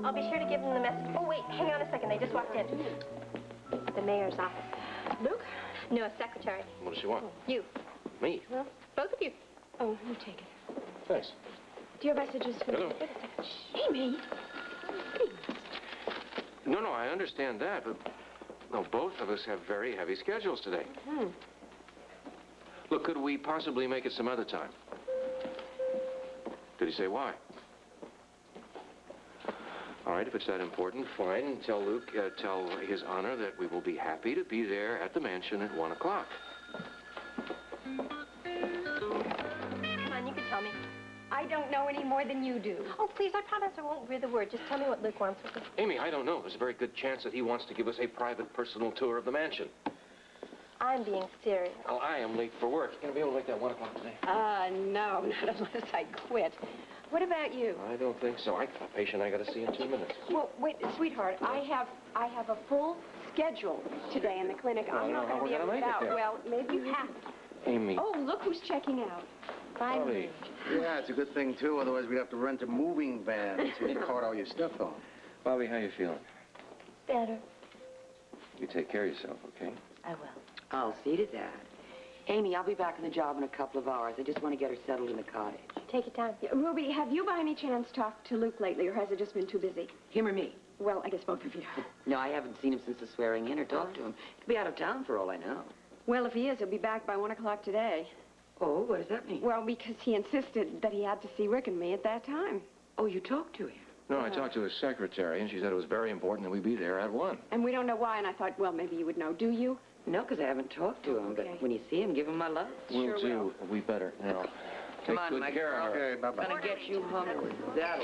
I'll be sure to give them the message. Oh, wait, hang on a second. They just walked in. The mayor's office. Luke? No, a secretary. What does she want? You. Me? Well, both of you. Oh, you take it. Thanks. Do you have messages for me? Hello. Wait a second. Shh, Amy. No, I understand that, but no, both of us have very heavy schedules today. Mm-hmm. Look, could we possibly make it some other time? Did he say why? All right, if it's that important, fine. Tell Luke, tell His Honor that we will be happy to be there at the mansion at 1 o'clock. Come on, you can tell me. I don't know any more than you do. Oh, please, I promise I won't breathe a word. Just tell me what Luke wants with me. Amy, I don't know. There's a very good chance that he wants to give us a private, personal tour of the mansion. I'm being serious. Well, I am late for work. You gonna be able to make that 1 o'clock today? No, not unless I quit. What about you? I don't think so. I got a patient I gotta see in 2 minutes. Well, wait, sweetheart, I have a full schedule today in the clinic. I'm not going to be able to get out. Well, maybe you have to. Amy. Oh, look who's checking out. Bye. Bobby. Yeah, it's a good thing, too. Otherwise, we'd have to rent a moving van to cart all your stuff home. Bobby, how you feeling? Better. You take care of yourself, okay? I will. I'll see to that. Amy, I'll be back on the job in a couple of hours. I just want to get her settled in the cottage. Take your time. Ruby, have you by any chance talked to Luke lately, or has it just been too busy? Him or me? Well, I guess both of you. No, I haven't seen him since the swearing in or talked to him. Could be out of town for all I know. Well, if he is, he'll be back by 1 o'clock today. Oh, what does that mean? Well, because he insisted that he had to see Rick and me at that time. Oh, you talked to him? No, I talked to his secretary, and she said it was very important that we be there at 1. And we don't know why, and I thought, well, maybe you would know. Do you? No, because I haven't talked to him. Okay. But when you see him, give him my love. We'll do. We better now. Come Take on, good Mike. care of her. Okay, bye-bye. I'm going to get you home with that.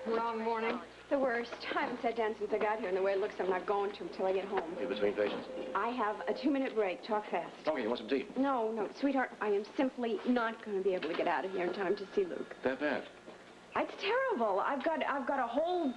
Wrong morning. The worst. I haven't sat down since I got here, and the way it looks, I'm not going to until I get home. You between patients? I have a 2-minute break. Talk fast. Okay, you want some tea? No, sweetheart, I am simply not going to be able to get out of here in time to see Luke. That bad? It's terrible. I've got a whole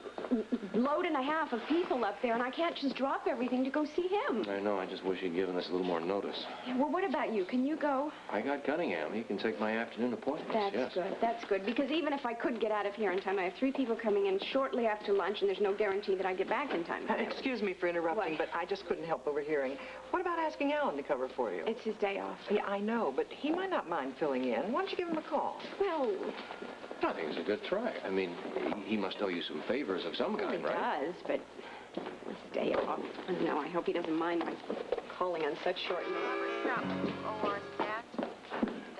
load and a half of people up there, and I can't just drop everything to go see him. I know. I just wish you'd given us a little more notice. Yeah, well, what about you? Can you go? I got Cunningham. He can take my afternoon appointments. That's yes. good. That's good. Because even if I could get out of here in time, I have 3 people coming in shortly after lunch, and there's no guarantee that I get back in time. Excuse me for interrupting, but I just couldn't help overhearing. What about asking Alan to cover for you? It's his day off. Yeah, I know, but he might not mind filling in. Why don't you give him a call? Well, I think it's a good try. I mean, he must owe you some favors of some kind, he right? does, but his day off. No, I hope he doesn't mind my calling on such short notice.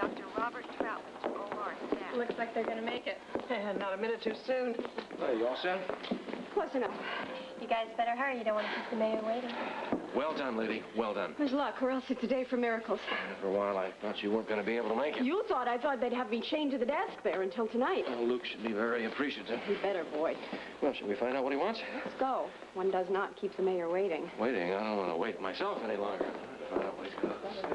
Dr. Robert Troutman to OR staff. Looks like they're going to make it. Not a minute too soon. Hey, you all set? Close enough. You guys better hurry. You don't want to keep the mayor waiting. Well done, lady. Well done. There's luck, or else it's a day for miracles. For a while, I thought you weren't going to be able to make it. You thought I thought they'd have me chained to the desk there until tonight. Oh, Luke should be very appreciative. You better, boy. Well, should we find out what he wants? Let's go. One does not keep the mayor waiting. Waiting? I don't want to wait myself any longer. Find out what he's got to say.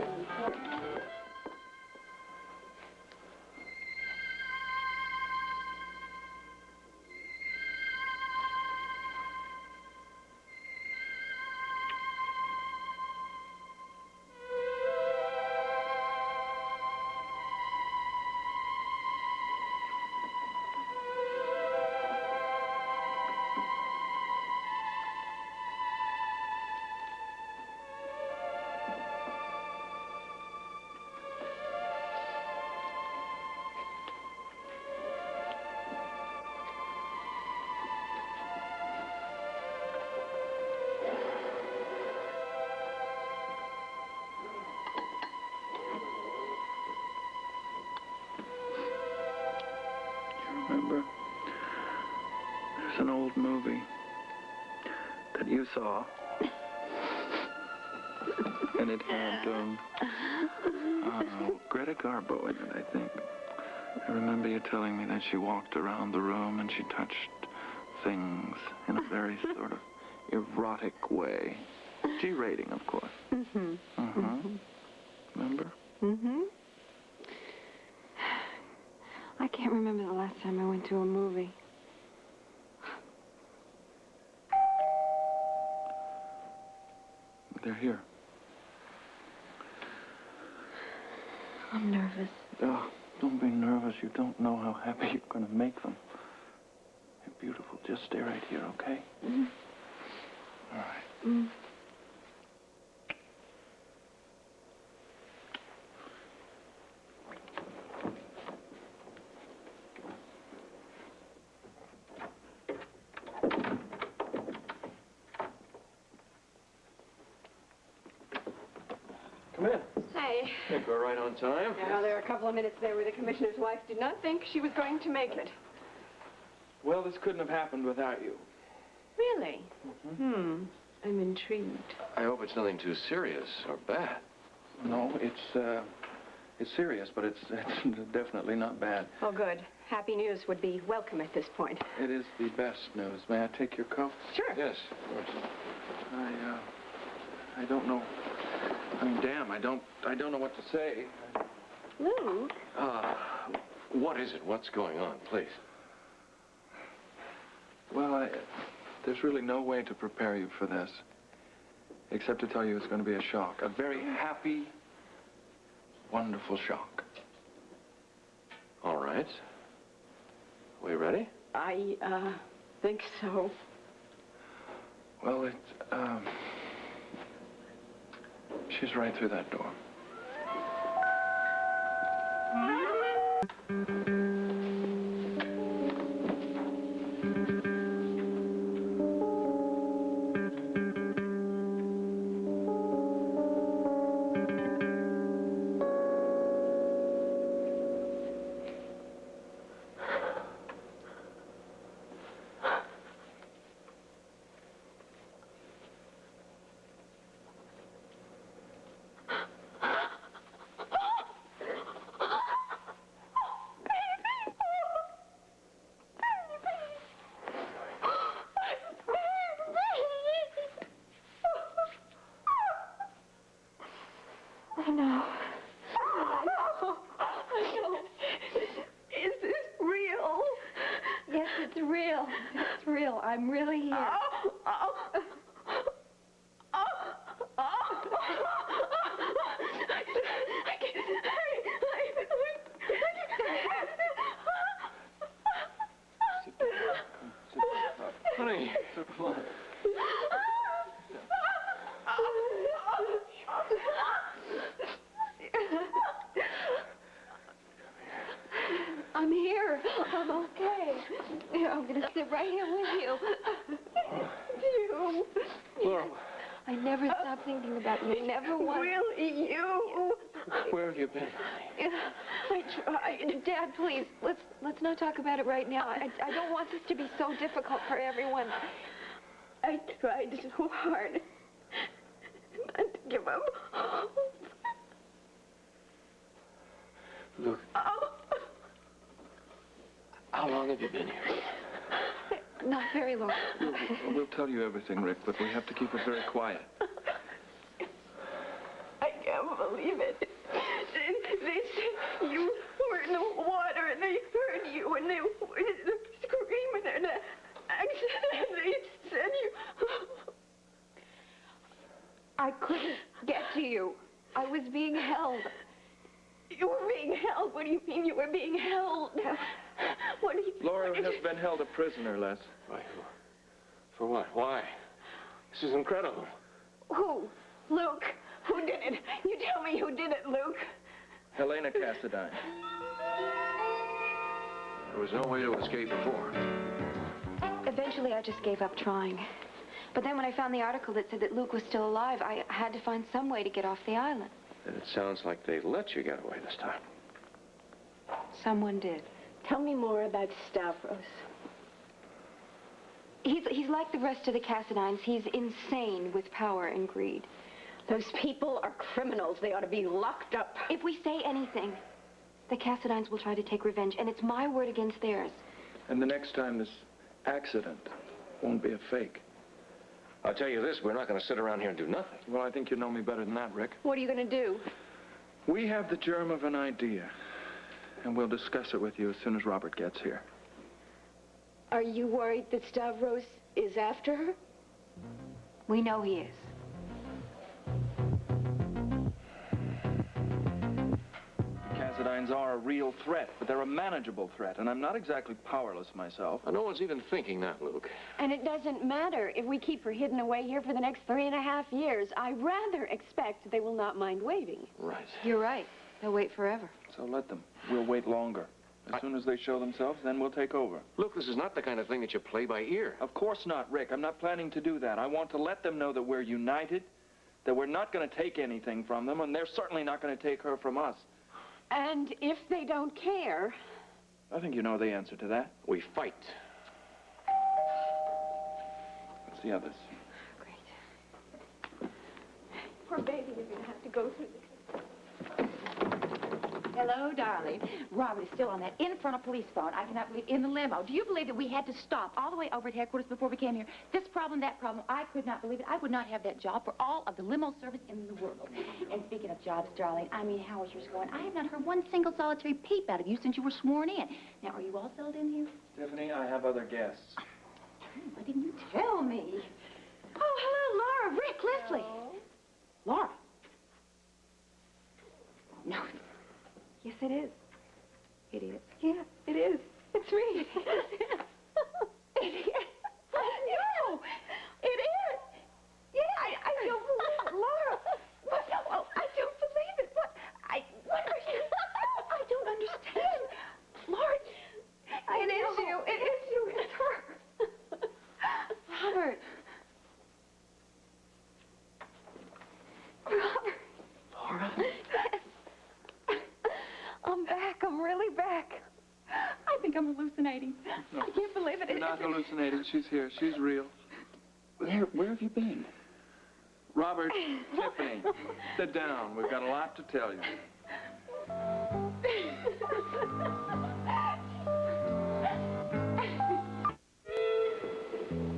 Remember, there's an old movie that you saw, and it had Greta Garbo in it, I think. I remember you telling me that she walked around the room and she touched things in a very sort of erotic way. G rating, of course. Mm-hmm. Mm-hmm. Remember? Mm-hmm. I can't remember the last time I went to a movie. They're here. I'm nervous. Oh, Don't be nervous. You don't know how happy you're going to make them. You're beautiful. Just stay right here, okay? Mm-hmm. All right. Mm. Come in. Hey. I think we're right on time. Now, there were a couple of minutes there where the commissioner's wife did not think she was going to make it. Well, this couldn't have happened without you. Really? I'm intrigued. I hope it's nothing too serious or bad. No, it's serious, but it's definitely not bad. Oh, good. Happy news would be welcome at this point. It is the best news. May I take your coat? Sure. Yes, of course. I don't know. I mean, damn, I don't know what to say. Luke? What is it? What's going on, please? Well, there's really no way to prepare you for this, except to tell you it's going to be a shock. A very happy, wonderful shock. All right. We ready? I, think so. Well, she's right through that door. I know. Is this real? Yes, it's real. It's real. I'm really here. Honey. I'm here. I'm okay. Here, I'm going to sit right here with you. You. Laura. I never stop thinking about you. Never once. Really, you? Where have you been? I tried. Dad, please, let's not talk about it right now. I don't want this to be so difficult for everyone. I tried so hard not to give up hope. Look. How long have you been here? Not very long. We'll tell you everything, Rick, but we have to keep it very quiet. I can't believe it. They said you were in the water, and they heard you, and they were screaming, and they said you... I couldn't get to you. I was being held. You were being held? What do you mean you were being held? What do you... Laura has been held a prisoner, Les. Why? For what? Why? This is incredible. Who? Luke. Who did it? You tell me who did it, Luke. Helena Cassadine. There was no way to escape before. Eventually, I just gave up trying. But then when I found the article that said that Luke was still alive, I had to find some way to get off the island. Then it sounds like they let you get away this time. Someone did. Tell me more about Stavros. He's like the rest of the Cassadines. He's insane with power and greed. Those people are criminals. They ought to be locked up. If we say anything, the Cassadines will try to take revenge, and it's my word against theirs. And the next time this accident won't be a fake. I'll tell you this, we're not going to sit around here and do nothing. Well, I think you know me better than that, Rick. What are you going to do? We have the germ of an idea, and we'll discuss it with you as soon as Robert gets here. Are you worried that Stavros is after her? We know he is. The Cassadine Cassidines are a real threat, but they're a manageable threat, and I'm not exactly powerless myself. No one's even thinking that, Luke. And it doesn't matter if we keep her hidden away here for the next 3.5 years. I rather expect they will not mind waiting. Right. You're right. They'll wait forever. So let them. We'll wait longer. As soon as they show themselves, then we'll take over. Luke, this is not the kind of thing that you play by ear. Of course not, Rick. I'm not planning to do that. I want to let them know that we're united, that we're not going to take anything from them, and they're certainly not going to take her from us. And if they don't care... I think you know the answer to that. We fight. What's the others? Great. Poor baby is going to have to go through this. Hello, darling. Robert is still on that infernal police phone. I cannot believe, in the limo. Do you believe that we had to stop all the way over at headquarters before we came here? This problem, that problem. I could not believe it. I would not have that job for all of the limo service in the world. And speaking of jobs, darling, I mean, how is yours going? I have not heard one single solitary peep out of you since you were sworn in. Now, are you all settled in here? Tiffany, I have other guests. Why didn't you tell me? Oh, hello, Laura. Rick Lesley. Hello? Laura. No. Yes, it is. It is. Yeah, it is. It's me. It is. No, it is. Yeah, I don't believe it, Laura. But no, I don't believe it. What are you? I don't understand. Laura, it is you. It is you. It's her. Robert. Robert. Laura? I'm back. I'm really back. I think I'm hallucinating. No. I can't believe it. You're not hallucinating. She's here. She's real. Where have you been? Robert, Tiffany, sit down. We've got a lot to tell you.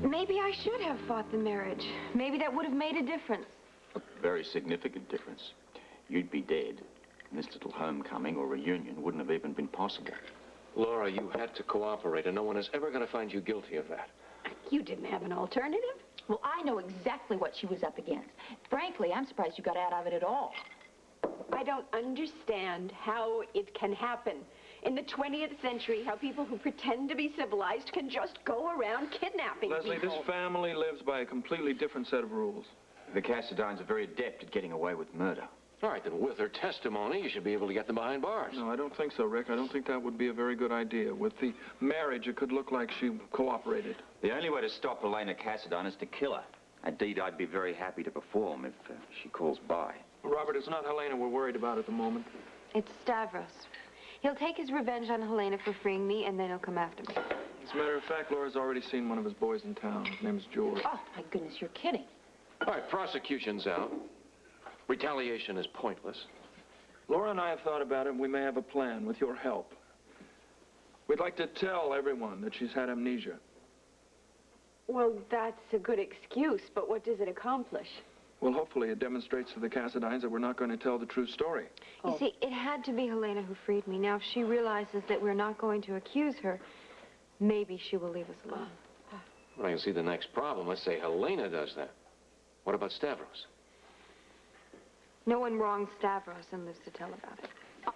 Maybe I should have fought the marriage. Maybe that would have made a difference. A very significant difference. You'd be dead. And this little homecoming or reunion wouldn't have even been possible. Laura, you had to cooperate, and no one is ever going to find you guilty of that. You didn't have an alternative? Well, I know exactly what she was up against. Frankly, I'm surprised you got out of it at all. I don't understand how it can happen in the 20th century, how people who pretend to be civilized can just go around kidnapping Leslie, people. this family lives by a completely different set of rules. The Cassidines are very adept at getting away with murder. All right, then with her testimony, you should be able to get them behind bars. No, I don't think so, Rick. I don't think that would be a very good idea. With the marriage, it could look like she cooperated. The only way to stop Helena Cassidine is to kill her. A deed I'd be very happy to perform if she calls by. Robert, it's not Helena we're worried about at the moment. It's Stavros. He'll take his revenge on Helena for freeing me, and then he'll come after me. As a matter of fact, Laura's already seen one of his boys in town. His name is George. Oh, my goodness, you're kidding. All right, prosecution's out. Retaliation is pointless. Laura and I have thought about it, and we may have a plan with your help. We'd like to tell everyone that she's had amnesia. Well, that's a good excuse, but what does it accomplish? Well, hopefully it demonstrates to the Cassidines that we're not going to tell the true story. You see, it had to be Helena who freed me. Now, if she realizes that we're not going to accuse her, maybe she will leave us alone. Well, I can see the next problem. Let's say Helena does that. What about Stavros? No one wrongs Stavros and lives to tell about it.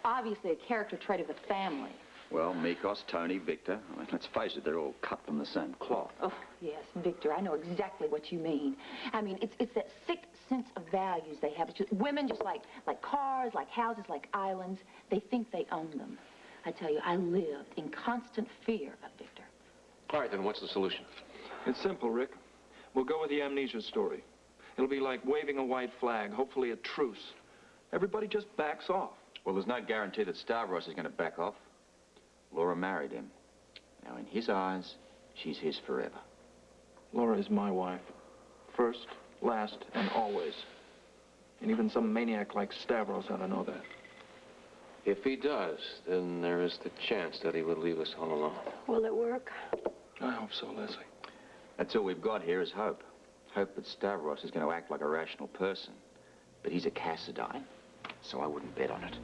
Obviously a character trait of the family. Well, Mikos, Tony, Victor, I mean, let's face it, they're all cut from the same cloth. Oh, yes, Victor, I know exactly what you mean. I mean, it's that sick sense of values they have. It's just, women just like cars, like houses, like islands. They think they own them. I tell you, I lived in constant fear of Victor. All right, then what's the solution? It's simple, Rick. We'll go with the amnesia story. It'll be like waving a white flag, hopefully a truce. Everybody just backs off. Well, there's no guarantee that Stavros is going to back off. Laura married him. Now, in his eyes, she's his forever. Laura is my wife. First, last, and always. And even some maniac like Stavros ought to know that. If he does, then there is the chance that he would leave us all alone. Will it work? I hope so, Leslie. That's all we've got here is hope. Hope that Stavros is going to act like a rational person. But he's a Cassidine, so I wouldn't bet on it.